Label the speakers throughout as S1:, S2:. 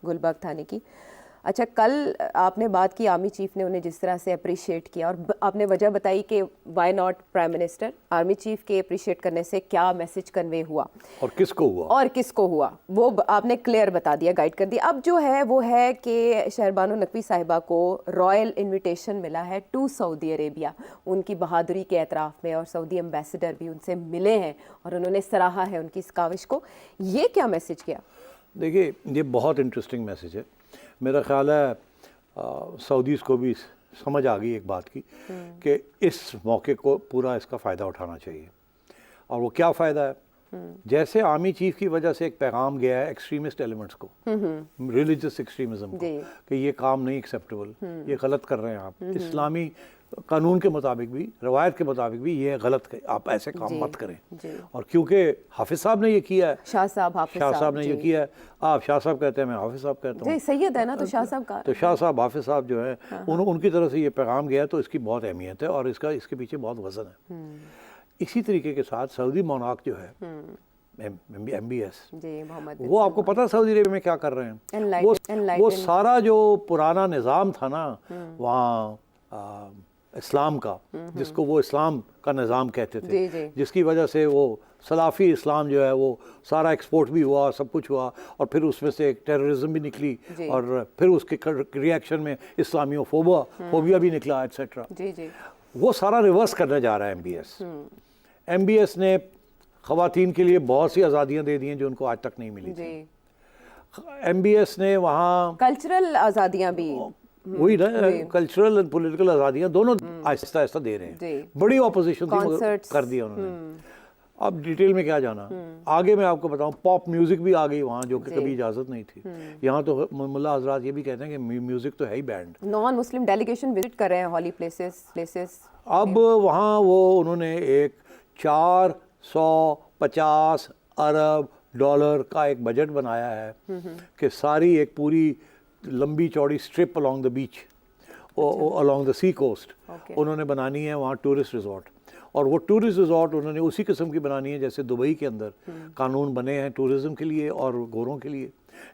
S1: गुलबर्ग थाने की। अच्छा, कल आपने बात की आर्मी चीफ ने उन्हें जिस तरह से अप्रिशिएट किया, और आपने वजह बताई कि why not prime minister. Army chief के अप्रिशिएट करने से क्या मैसेज कन्वे हुआ
S2: और किसको हुआ
S1: वो आपने क्लियर बता दिया, गाइड कर दिया। अब जो है वो है कि शहरबानो नकवी साहिबा को रॉयल इन्विटेशन मिला है टू सऊदी अरेबिया, उनकी बहादुरी के एतराफ़ में, और सऊदी एम्बेसडर भी उनसे मिले हैं और उन्होंने सराहा है उनकी इस काविश को। ये क्या मैसेज किया?
S2: देखिए, ये बहुत इंटरेस्टिंग मैसेज है। मेरा ख्याल है सऊदीज़ को भी समझ आ गई एक बात की कि इस मौके को पूरा इसका फ़ायदा उठाना चाहिए। और वो क्या फ़ायदा है? जैसे आर्मी चीफ की वजह से एक पैगाम गया है एक्सट्रीमिस्ट एलिमेंट्स को, रिलीजियस एक्सट्रीमिज्म को, कि ये काम नहीं एक्सेप्टेबल, ये गलत कर रहे हैं आप, इस्लामी कानून के मुताबिक भी, रवायत के मुताबिक भी ये गलत है, आप ऐसे काम मत करें। और क्योंकि हाफिज साहब ने ये किया है, शाह साहब ने ये किया है, आप शाह साहब कहते हैं, मैं हाफिज साहब कहता हूँ,
S1: सैयद है ना, तो शाह साहब का,
S2: तो शाह साहब हाफिज साहब जो है उनकी तरफ से ये पैगाम गया है, तो इसकी बहुत अहमियत है और इसके पीछे बहुत वजन है। इसी तरीके के साथ सऊदी मोनार्क जो है MBS, वो आपको पता है सऊदी अरेबिया में क्या कर रहे हैं? वो सारा जो पुराना निज़ाम था ना वहाँ इस्लाम का, जिसको वो इस्लाम का निज़ाम कहते थे, जिसकी वजह से वो सलाफ़ी इस्लाम जो है वो सारा एक्सपोर्ट भी हुआ, सब कुछ हुआ, और फिर उसमें से एक टेररिज्म भी निकली, और फिर उसके रिएक्शन में इस्लामियोफोबिया भी निकला, एट्सेट्रा। वो सारा रिवर्स करने जा रहा है MBS ने ख़वातीन के लिए बहुत सी आज़ादियाँ दे दी हैं जो उनको आज तक नहीं मिली थी। MBS ने वहाँ
S1: कल्चरल आज़ादियाँ भी,
S2: वही ना, कल्चरल एंड पॉलिटिकल आज़ादियाँ दोनों आहिस्ता आहिस्ता दे रहे हैं। बड़ी ऑपोजिशन थी मगर कर दिया उन्होंने। अब डिटेल में क्या जाना, आगे मैं आपको बताऊं, पॉप म्यूज़िक भी आ गई वहाँ, जो कि कभी इजाज़त नहीं थी। यहाँ तो मुल्ला हजरात ये भी कहते हैं कि म्यूज़िक तो है ही band.
S1: Non Muslim delegation visit कर रहे हैं हॉली प्लेसेस।
S2: अब वहाँ वो उन्होंने एक 450 अरब डॉलर का एक बजट बनाया है कि सारी एक पूरी लंबी चौड़ी strip along the beach, along the sea coast उन्होंने बनानी है वहाँ टूरिस्ट रिजॉर्ट। और वो टूरिस्ट रिजॉर्ट उन्होंने उसी किस्म की बनानी है जैसे दुबई के अंदर कानून बने हैं टूरिज़्म के लिए और गोरों के लिए,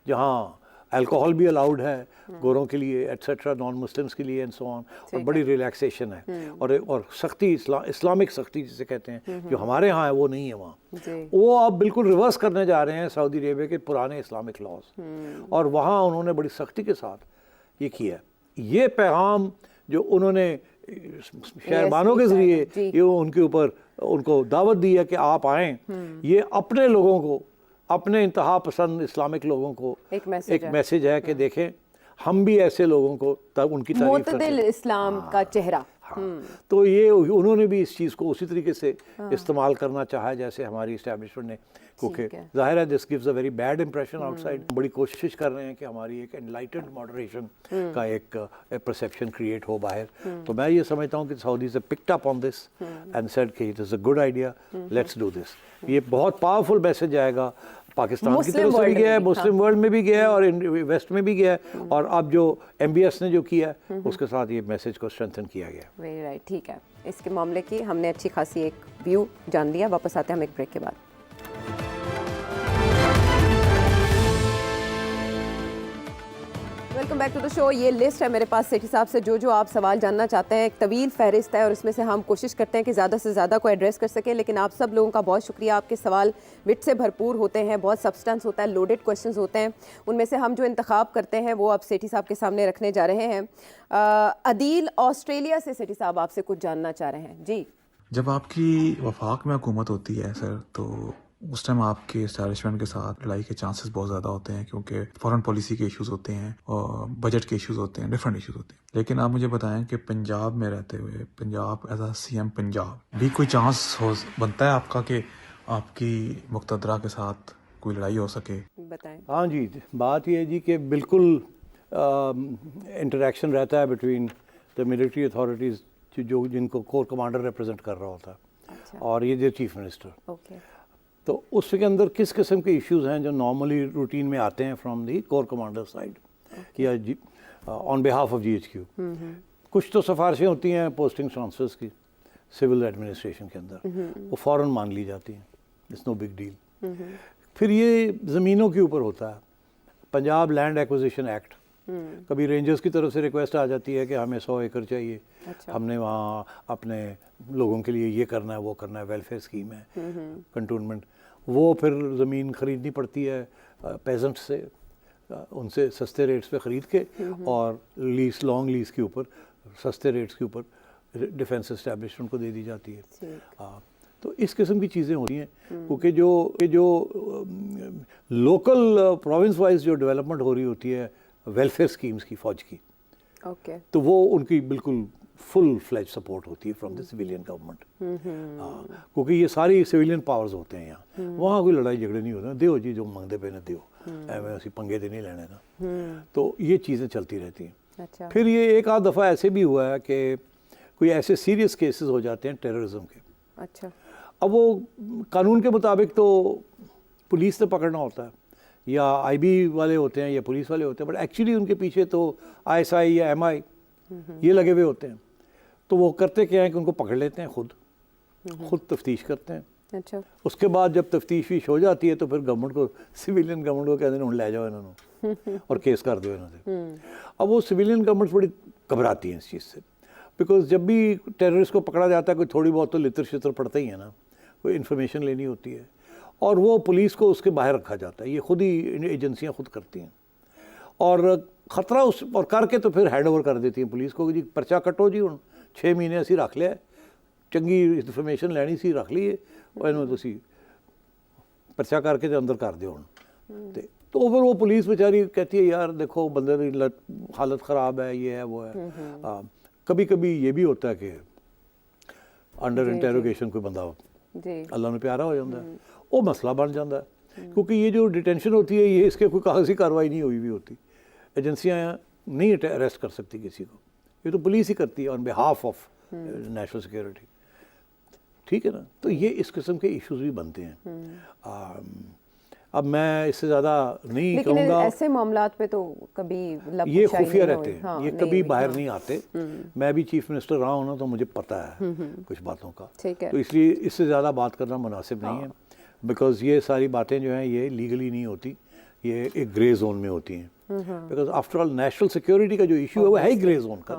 S2: जहाँ अल्कोहल भी अलाउड है गोरों के लिए, एट्सेट्रा, नॉन मुस्लिम्स के लिए एंड सो ऑन, और बड़ी रिलैक्सेशन है, और सख्ती, इस्लामिक सख्ती जिसे कहते हैं, जो हमारे यहाँ है वो नहीं है वहाँ। वो अब बिल्कुल रिवर्स करने जा रहे हैं सऊदी अरेबिया के पुराने इस्लामिक लॉज, और वहाँ उन्होंने बड़ी सख्ती के साथ ये किया। ये पैगाम जो उन्होंने शहरबानों के ज़रिए ये उनके ऊपर उनको दावत दी है कि आप आएँ, ये अपने लोगों को, अपने इंतहा पसंद इस्लामिक लोगों को एक मैसेज है कि देखें हम भी ऐसे लोगों को तब उनकी तारीफ करते हैं,
S1: इस्लाम का चेहरा।
S2: तो ये उन्होंने भी इस चीज़ को उसी तरीके से इस्तेमाल करना चाहा जैसे हमारी इस्टेब्लिशमेंट ने, क्योंकि जाहिर है this gives a very bad impression outside. बड़ी कोशिश कर रहे हैं कि हमारी एक एनलाइटेंड मॉडरेशन का एक परसेप्शन क्रिएट हो बाहर। तो मैं ये समझता हूँ कि सऊदी से picked up on this and said कि it is a good idea, let's do this. ये बहुत पावरफुल मैसेज आएगा, पाकिस्तान की तरफ से भी गया है, मुस्लिम वर्ल्ड में भी गया है, और वेस्ट में भी गया है, और अब जो MBS ने जो किया है उसके साथ ये मैसेज को स्ट्रेंथन किया गया।
S1: वेरी राइट, ठीक है। इसके मामले की हमने अच्छी खासी एक व्यू जान लिया। वापस आते हैं हम एक ब्रेक के बाद। Welcome back to the show. ये लिस्ट है मेरे पास सेठी साहब से, जो आप सवाल जानना चाहते हैं। एक तवील फहरिस्त है और इसमें से हम कोशिश करते हैं कि ज़्यादा से ज़्यादा को एड्रेस कर सकें, लेकिन आप सब लोगों का बहुत शुक्रिया। आपके सवाल विट से भरपूर होते हैं, बहुत सब्सटेंस होता है, लोडेड क्वेश्चंस होते हैं। उनमें से हम जो इंतखाब करते हैं वो अब सेठी साहब के सामने रखने जा रहे हैं। अदील ऑस्ट्रेलिया से सेठी साहब आपसे कुछ जानना चाह रहे हैं। जी,
S3: जब आपकी वफाक में हुकूमत होती है सर, तो उस टाइम आपके एस्टैब्लिशमेंट के साथ लड़ाई के चांसेस बहुत ज़्यादा होते हैं, क्योंकि फॉरेन पॉलिसी के इश्यूज होते हैं और बजट के इश्यूज होते हैं, डिफरेंट इश्यूज होते हैं। लेकिन आप मुझे बताएं कि पंजाब में रहते हुए, पंजाब एज आ CM पंजाब भी कोई चांस बनता है आपका कि आपकी मुक़तदरा के साथ कोई लड़ाई हो सके?
S1: बताएं।
S2: हाँ जी, बात ये है जी कि बिल्कुल इंटरेक्शन रहता है बिटवीन द मिलिट्री अथॉरिटीज़, जो जिनको कोर कमांडर रिप्रेजेंट कर रहा होता है, और ये जो चीफ मिनिस्टर। तो उसके अंदर किस किस्म के इश्यूज हैं जो नॉर्मली रूटीन में आते हैं from the core commander side या ऑन बिहाफ ऑफ GHQ। कुछ तो सिफारिशें होती हैं पोस्टिंग ट्रांसफर्स की सिविल एडमिनिस्ट्रेशन के अंदर, वो फ़ौरन मान ली जाती हैं, इट्स नो बिग डील। फिर ये ज़मीनों के ऊपर होता है, पंजाब लैंड एक्विजिशन एक्ट, कभी रेंजर्स की तरफ से रिक्वेस्ट आ जाती है कि हमें 100 एकड़ चाहिए, हमने वहाँ अपने लोगों के लिए ये करना है वो करना है, वेलफेयर स्कीम है, कंटोनमेंट, वो फिर ज़मीन खरीदनी पड़ती है पेजेंट से, उनसे सस्ते रेट्स पे ख़रीद के और लीज, लॉन्ग लीज के ऊपर सस्ते रेट्स के ऊपर डिफेंस एस्टेब्लिशमेंट को दे दी जाती है। तो इस किस्म की चीज़ें होती हैं, क्योंकि जो लोकल प्रोविंस वाइज जो डेवलपमेंट हो रही होती है वेलफेयर स्कीम्स की, फौज की, तो वो उनकी बिल्कुल फुल फ्लेज सपोर्ट होती है फ्रॉम द सिविलियन गवर्नमेंट, क्योंकि ये सारी सिविलियन पावर्स होते हैं यहाँ, वहाँ कोई लड़ाई झगड़े नहीं होते, दियो जी जो मंगते पे ना दियो, एवं उसी पंगे दे नहीं लेने ना, तो ये चीज़ें चलती रहती हैं।
S1: अच्छा।
S2: फिर ये एक आध दफ़ा ऐसे भी हुआ है कि कोई ऐसे सीरियस केसेस हो जाते हैं टेररिज्म के,
S1: अच्छा,
S2: अब वो कानून के मुताबिक तो पुलिस ने पकड़ना होता है या आईबी वाले होते हैं या पुलिस वाले होते हैं, बट एक्चुअली उनके पीछे तो आईएसआई या एमआई ये लगे हुए होते हैं। तो वो करते क्या है कि उनको पकड़ लेते हैं, खुद तफ्तीश करते हैं।
S1: अच्छा,
S2: उसके बाद जब तफ्तीश हो जाती है तो फिर गवर्नमेंट को, सिविलियन गवर्नमेंट को कहते हैं ले जाओ इन्होंने और केस कर दो इन्होंने। अब वो सिविलियन गवर्नमेंट बड़ी घबराती हैं इस चीज़ से, बिकॉज जब भी टेररिस्ट को पकड़ा जाता है कोई थोड़ी बहुत तो लितर शितर पड़ता ही है ना, कोई इन्फॉर्मेशन लेनी होती है और वो पुलिस को उसके बाहर रखा जाता है, ये खुद ही एजेंसियां खुद करती हैं और ख़तरा उस और करके तो फिर हैंड ओवर कर देती हैं पुलिस को, जी पर्चा कटो जी हुण 6 महीने असी रख लिया, चंगी इन्फॉर्मेशन लैनी सी रख ली और इन्हों तुसी पर्चा करके तो अंदर कर दो हुण। तो फिर वो पुलिस बेचारी कहती है यार देखो बंदे की हालत ख़राब है, ये है वो है। कभी कभी ये भी होता है कि अंडर इंटेरोगेशन कोई बंदा अल्लाह ने प्यारा हो जाता है, वो मसला बन जाता है, क्योंकि ये जो डिटेंशन होती है ये इसके कोई कागजी कार्रवाई नहीं हुई भी होती, एजेंसियाँ नहीं अरेस्ट कर सकती किसी को, ये तो पुलिस ही करती है on behalf of national security, ठीक है ना। तो ये इस किस्म के इश्यूज भी बनते हैं। अब मैं इससे ज़्यादा नहीं
S1: लेकिन
S2: कहूँगा,
S1: ऐसे मामलात पे तो कभी
S2: ये खुफिया रहते हैं,
S1: हाँ,
S2: ये कभी बाहर नहीं आते। मैं भी चीफ मिनिस्टर रहा हूँ ना, तो मुझे पता है कुछ बातों का,
S1: ठीक है।
S2: तो इसलिए इससे ज़्यादा बात करना मुनासिब नहीं है, बिकॉज ये सारी बातें जो हैं ये लीगली नहीं होती, ये एक ग्रे जोन में होती हैं, because after all national security का जो इशू है वो है ही ग्रे जोन का।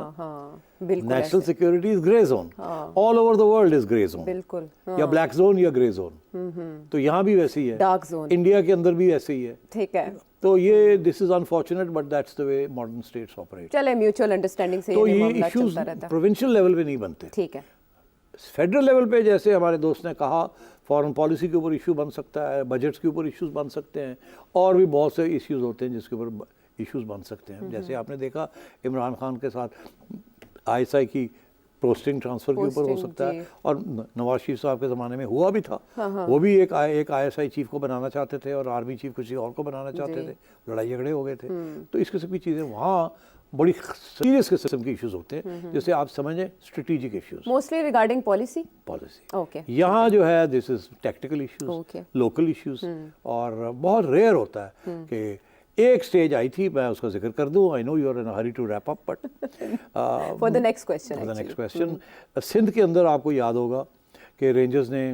S2: National security is grey zone, all over the world is grey zone,
S1: बिल्कुल,
S2: या ब्लैक जोन या ग्रे जोन, तो यहाँ भी वैसे ही है,
S1: डार्क जोन,
S2: इंडिया के अंदर भी ऐसे ही है,
S1: ठीक है।
S2: तो ये this is unfortunate but that's the way modern states operate.
S1: चले म्यूचुअल अंडरस्टैंडिंग से
S2: तो
S1: ये
S2: ये
S1: मामला
S2: इश्यूज
S1: चलता रहता है,
S2: प्रोविंशियल लेवल पे नहीं बनते,
S1: ठीक है।
S2: फेडरल लेवल पे जैसे हमारे दोस्त ने कहा फॉरेन पॉलिसी के ऊपर इशू बन सकता है, बजट्स के ऊपर इश्यूज बन सकते हैं, और भी बहुत से इश्यूज होते हैं जिसके ऊपर इश्यूज बन सकते हैं। जैसे आपने देखा इमरान खान के साथ आईएसआई की पोस्टिंग ट्रांसफ़र के ऊपर हो सकता है, और नवाज शरीफ साहब के ज़माने में हुआ भी था। वो भी एक आईएसआई चीफ को बनाना चाहते थे और आर्मी चीफ किसी और को बनाना चाहते थे, लड़ाई झगड़े हो गए थे। तो इस किस्म की चीज़ें वहाँ बड़ी सीरियस किस्म के इश्यूज होते हैं, जैसे आप समझें strategic issues,
S1: mostly regarding policy.
S2: Okay, यहाँ जो है this is technical issues, local issues, और बहुत रेयर होता है कि एक स्टेज आई थी, मैं उसका जिक्र कर दूं, I know you are in a hurry to wrap up, but
S1: for the next
S2: question, Sindh के अंदर आपको याद होगा कि रेंजर्स ने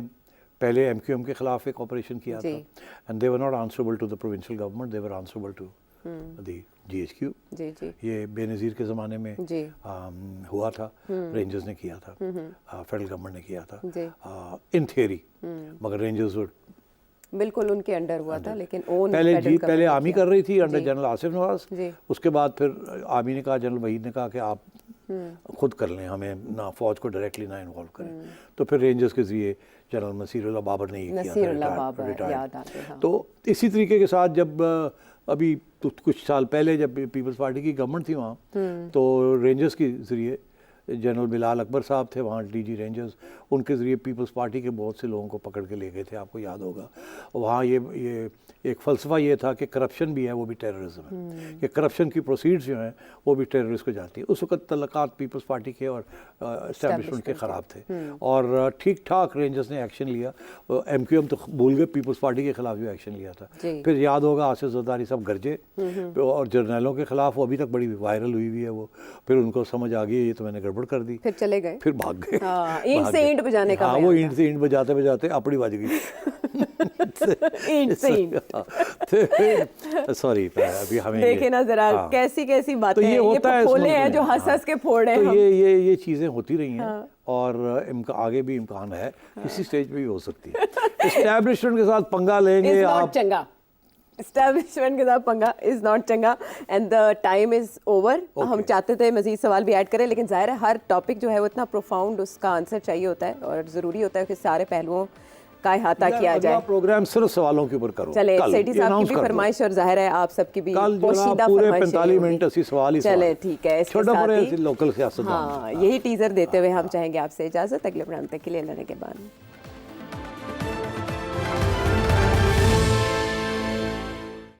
S2: पहले एमक्यूएम के खिलाफ एक ऑपरेशन किया था, and they were not answerable to the provincial government, they were answerable to the GHQ. ये बेनज़ीर के ज़माने में हुआ था, रेंजर्स ने किया था, फेडरल गवर्नमेंट ने किया था इन थियरी, मगर रेंजर्स
S1: बिल्कुल उनके अंडर हुआ था, लेकिन ओन
S2: पहले आर्मी कर रही थी अंडर जनरल आसिफ नवाज, उसके बाद फिर आर्मी ने कहा, जनरल वहीद ने कहा कि आप खुद कर लें, हमें ना फौज को डायरेक्टली ना इन्वॉल्व करें, तो फिर रेंजर्स के जरिए जनरल नसीरुल्लाह बाबर ने ये किया था। तो इसी तरीके के साथ जब अभी कुछ साल पहले जब पीपल्स पार्टी की गवर्नमेंट थी वहाँ, तो रेंजर्स के ज़रिए जनरल बिलाल अकबर साहब थे वहाँ डीजी रेंजर्स, उनके ज़रिए पीपल्स पार्टी के बहुत से लोगों को पकड़ के ले गए थे, आपको याद होगा। वहाँ ये एक फ़लसफ़ा ये था कि करप्शन भी है वो भी टेररिज्म है, कि करप्शन की प्रोसीड्स जो हैं वो भी टेररिस्ट को जाती है। उस वक्त तल्लकात पीपल्स पार्टी के और इस्टेब्लिशमेंट के ख़राब थे, और ठीक ठाक रेंजर्स ने एक्शन लिया, एमक्यूएम तो भूल गए पीपल्स पार्टी के ख़िलाफ़ जो एक्शन लिया था। फिर याद होगा आसिफ ज़रदारी साहब गरजे, और जर्नलों के ख़िलाफ़ वो अभी तक बड़ी वायरल हुई हुई है वो, फिर उनको समझ आ गई ये तो मैंने गड़बड़ कर दी,
S1: फिर चले गए,
S2: फिर भाग गए,
S1: ईंट से ईंट बजाने का,
S2: वो ईंट से ईंट बजाते बजाते अपनी बज गई।
S1: ईंट से ईंट।
S2: सॉरी अभी हमें
S1: देखे ना जरा
S2: हाँ।
S1: कैसी कैसी बातें
S2: तो ये
S1: हैं,
S2: होता है इस
S1: फफोले
S2: मुल्क
S1: हैं
S2: में,
S1: जो हंस हंस के फोड़ रहे
S2: तो
S1: हैं
S2: ये चीज़ें होती रही हैं और आगे भी इम्कान है, किसी स्टेज पे भी हो सकती है। एस्टैब्लिशमेंट के साथ पंगा लेंगे
S1: इज नॉट
S2: आप,
S1: चंगा, एस्टैब्लिशमेंट के साथ पंगा इज नॉट चंगा and the time is over. हम चाहते थे मजीद सवाल भी ऐड करें, लेकिन जाहिर है हर टॉपिक जो है वो इतना प्रोफाउंड उसका आंसर चाहिए होता है और ज़रूरी होता है कि सारे पहलुओं का अहाता किया जाए।
S2: प्रोग्राम सिर्फ सवालों के ऊपर करो।
S1: चले
S2: कल
S1: सेठी
S2: ये
S1: साहब की
S2: announce
S1: भी
S2: कर दो।
S1: फरमाइश और जाहिर है आप सबकी भी
S2: कल जो ना
S1: पोशीदा
S2: पूरे
S1: फरमाइश
S2: 45 मिनट ऐसी सवाल ही
S1: चले
S2: सवाल।
S1: ठीक है, इसके
S2: छोटा
S1: साथ
S2: बड़े
S1: ही
S2: लोकल सियासत।
S1: हाँ यही टीजर देते हुए हम चाहेंगे आपसे इजाज़त, अगले प्रोग्राम तक के लिए अल्लाह ने के बाद।